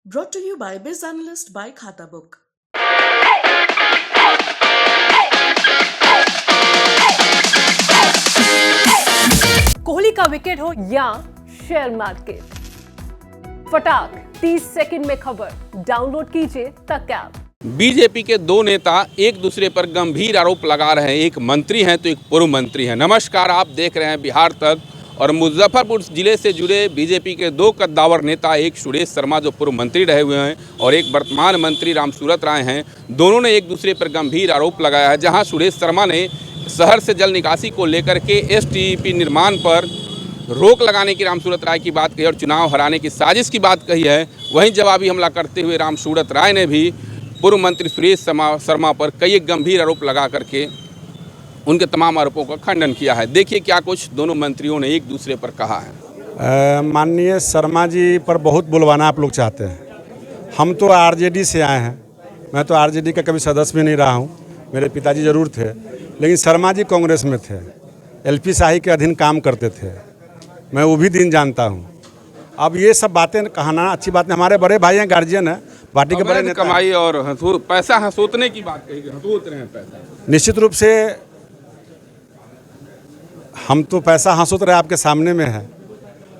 Brought to you by Biz Analyst by Khata Book. Kohli का wicket हो या share market, फटाक 30 सेकंड में खबर। डाउनलोड कीजिए तक ऐप। बीजेपी के दो नेता एक दूसरे पर गंभीर आरोप लगा रहे हैं। एक मंत्री हैं तो एक पूर्व मंत्री हैं। नमस्कार, आप देख रहे हैं बिहार तक। और मुजफ्फरपुर जिले से जुड़े बीजेपी के दो कद्दावर नेता, एक सुरेश शर्मा जो पूर्व मंत्री रहे हुए हैं और एक वर्तमान मंत्री रामसूरत राय हैं, दोनों ने एक दूसरे पर गंभीर आरोप लगाया है। जहां सुरेश शर्मा ने शहर से जल निकासी को लेकर के एसटीपी निर्माण पर रोक लगाने की रामसूरत राय की बात कही और चुनाव हराने की साजिश की बात कही है। वहीं जवाबी हमला करते हुए रामसूरत राय ने भी पूर्व मंत्री सुरेश शर्मा पर कई गंभीर आरोप लगा करके उनके तमाम आरोपों का खंडन किया है। देखिए क्या कुछ दोनों मंत्रियों ने एक दूसरे पर कहा है। माननीय शर्मा जी पर बहुत बुलवाना आप लोग चाहते हैं। हम तो आरजेडी से आए हैं। मैं तो आरजेडी का कभी सदस्य भी नहीं रहा हूं। मेरे पिताजी जरूर थे, लेकिन शर्मा जी कांग्रेस में थे, एलपी शाही के अधीन काम करते थे। मैं वो भी दिन जानता हूं। अब ये सब बातें कहना अच्छी बात नहीं। हमारे बड़े भाई हैं, गार्जियन हैं, पार्टी के बड़े नेता। कमाई और पैसा हंसोतने की बात कही, हंसोत रहे हैं पैसा। निश्चित रूप से हम तो पैसा हंसोत रहे आपके सामने में है।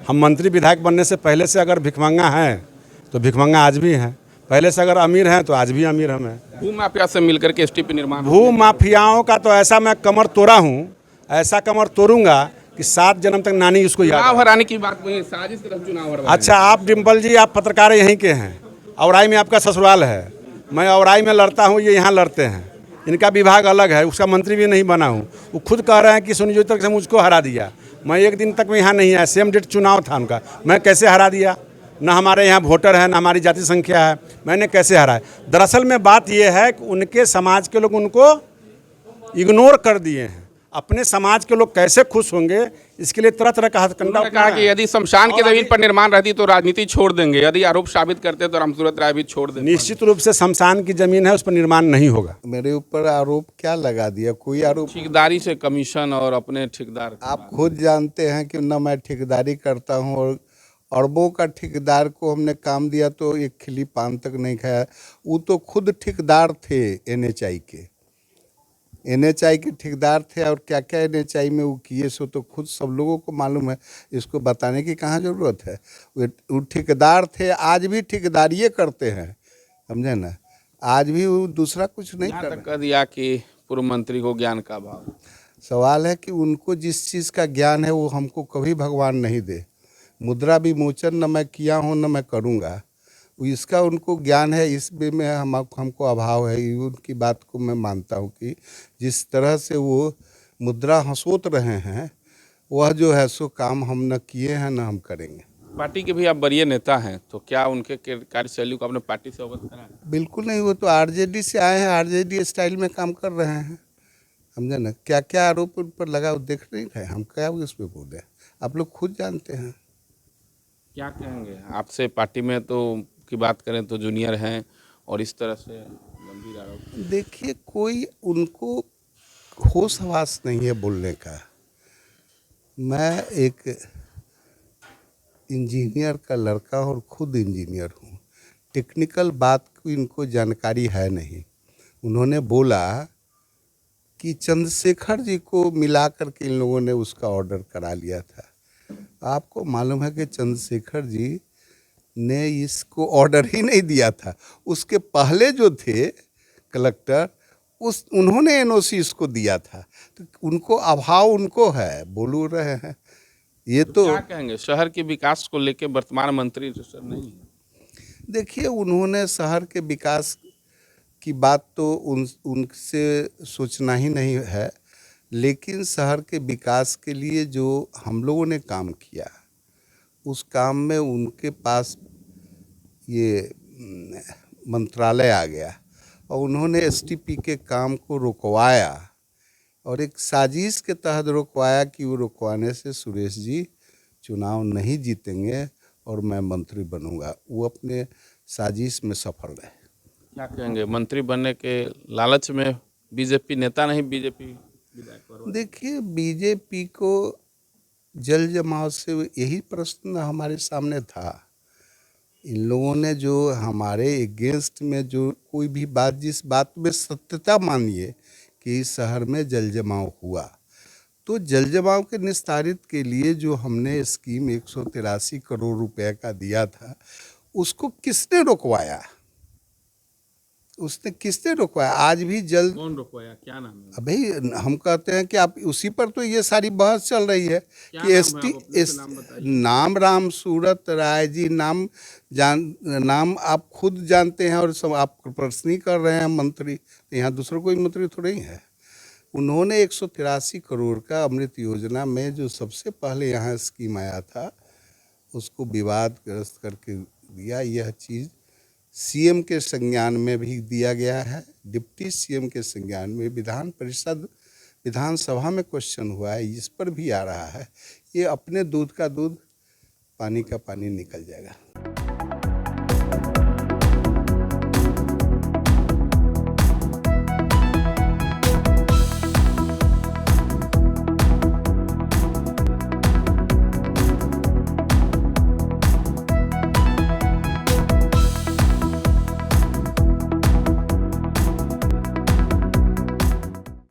हम मंत्री विधायक बनने से पहले से अगर भिखमंगा हैं तो भिखमंगा आज भी हैं, पहले से अगर अमीर हैं तो आज भी अमीर हम हैं। भू माफिया से मिलकर के एसटीपी निर्माण, भू माफियाओं का तो ऐसा मैं कमर तोड़ा हूँ, ऐसा कमर तोड़ूंगा कि 7 जन्म तक नानी उसको याद। चुनाव हराने की बात वही साजिश की तरफ चुनाव हरवाएं। अच्छा, आप डिम्पल जी, आप पत्रकार यहीं के हैं, औराई में आपका ससुराल है। मैं औराई में लड़ता हूँ, ये यहाँ लड़ते हैं। इनका विभाग अलग है, उसका मंत्री भी नहीं बना हूँ। वो खुद कह रहे हैं कि सुनियोजित तक से मुझको हरा दिया। मैं एक दिन तक में यहाँ नहीं आया, सेम डेट चुनाव था उनका, मैं कैसे हरा दिया? न हमारे यहाँ वोटर है, न हमारी जाति संख्या है, मैंने कैसे हराया? दरअसल में बात यह है कि उनके समाज के लोग उनको इग्नोर कर दिए हैं। अपने समाज के लोग कैसे खुश होंगे, इसके लिए तरह तरह का हथकंडा कहा कि यदि शमशान की जमीन पर निर्माण रहती तो राजनीति छोड़ देंगे, यदि आरोप साबित करते तो रामसूरत राय भी छोड़ देंगे। निश्चित रूप से शमशान की जमीन है, उस पर निर्माण नहीं होगा। मेरे ऊपर आरोप क्या लगा दिया? कोई आरोप? ठेकेदारी से कमीशन और अपने ठेकेदार। आप खुद जानते हैं कि न मैं ठेकेदारी करता हूं, और अरबों का ठेकेदार को हमने काम दिया तो एक खिली पान तक नहीं खाया। वो तो खुद ठेकेदार थे एनएचआई के ठेकेदार थे, और क्या क्या एनएचआई में वो किए सो तो खुद सब लोगों को मालूम है। इसको बताने की कहाँ ज़रूरत है? वो ठेकेदार थे, आज भी ठेकेदारी करते हैं, समझे ना। आज भी वो दूसरा कुछ नहीं कर कह दिया कि पूर्व मंत्री को ज्ञान का अभाव। सवाल है कि उनको जिस चीज़ का ज्ञान है वो हमको कभी भगवान नहीं दे। मुद्रा विमोचन न मैं किया हूँ न मैं करूँगा, इसका उनको ज्ञान है, इस वे में हमको अभाव है। उनकी बात को मैं मानता हूँ कि जिस तरह से वो मुद्रा हंसोत रहे हैं, वह जो है सो काम हम न किए हैं न हम करेंगे। पार्टी के भी आप वरीय नेता हैं, तो क्या उनके कार्यशैली को अपने पार्टी से अवगत कराएं? बिल्कुल नहीं, वो तो आरजेडी से आए हैं, आरजेडी स्टाइल में काम कर रहे हैं, समझे ना। क्या क्या आरोप उन पर लगा वो देख नहीं रहे, हम क्या उस पर बोले? आप लोग खुद जानते हैं। क्या कहेंगे आपसे? पार्टी में तो की बात करें तो जूनियर हैं और इस तरह से गंभीर आरोप। देखिए, कोई उनको होश हवास नहीं है बोलने का। मैं एक इंजीनियर का लड़का और खुद इंजीनियर हूँ। टेक्निकल बात की इनको जानकारी है नहीं। उन्होंने बोला कि चंद्रशेखर जी को मिला करके इन लोगों ने उसका ऑर्डर करा लिया था। आपको मालूम है कि चंद्रशेखर जी ने इसको ऑर्डर ही नहीं दिया था। उसके पहले जो थे कलेक्टर, उन्होंने एनओसी इसको दिया था। तो उनको अभाव उनको है, बोल रहे हैं ये तो क्या कहेंगे शहर के विकास को लेकर वर्तमान मंत्री सर नहीं है? देखिए, उन्होंने शहर के विकास की बात तो उनसे सोचना ही नहीं है, लेकिन शहर के विकास के लिए जो हम लोगों ने काम किया, उस काम में उनके पास ये मंत्रालय आ गया और उन्होंने एसटीपी के काम को रुकवाया, और एक साजिश के तहत रुकवाया कि वो रुकवाने से सुरेश जी चुनाव नहीं जीतेंगे और मैं मंत्री बनूंगा। वो अपने साजिश में सफल रहे। क्या कहेंगे मंत्री बनने के लालच में बीजेपी नेता नहीं बीजेपी विधायक? देखिए, बीजेपी को जल जमाव से यही प्रश्न हमारे सामने था इन लोगों ने जो हमारे अगेंस्ट में जो कोई भी बात, जिस बात में सत्यता मानिए कि इस शहर में जल जमाव हुआ, तो जल जमाव के निस्तारित के लिए जो हमने स्कीम 183 करोड़ रुपए का दिया था, उसको किसने रुकवाया? उसने किसने रुकवाया? आज भी जल कौन रुकवाया, क्या नाम है? अभी हम कहते हैं कि आप उसी पर तो ये सारी बहस चल रही है क्या कि नाम है? एसटी आप अपने से नाम बताइए। नाम राम सूरत राय जी, नाम आप खुद जानते हैं और सब आप प्रश्न कर रहे हैं मंत्री, तो यहाँ दूसरा कोई मंत्री थोड़ा ही है। उन्होंने 183 करोड़ का अमृत योजना में जो सबसे पहले यहाँ स्कीम आया था, उसको विवादग्रस्त करके दिया। यह चीज़ सीएम के संज्ञान में भी दिया गया है, डिप्टी सीएम के संज्ञान में, विधानसभा में क्वेश्चन हुआ है, इस पर भी आ रहा है। ये अपने दूध का दूध, पानी का पानी निकल जाएगा।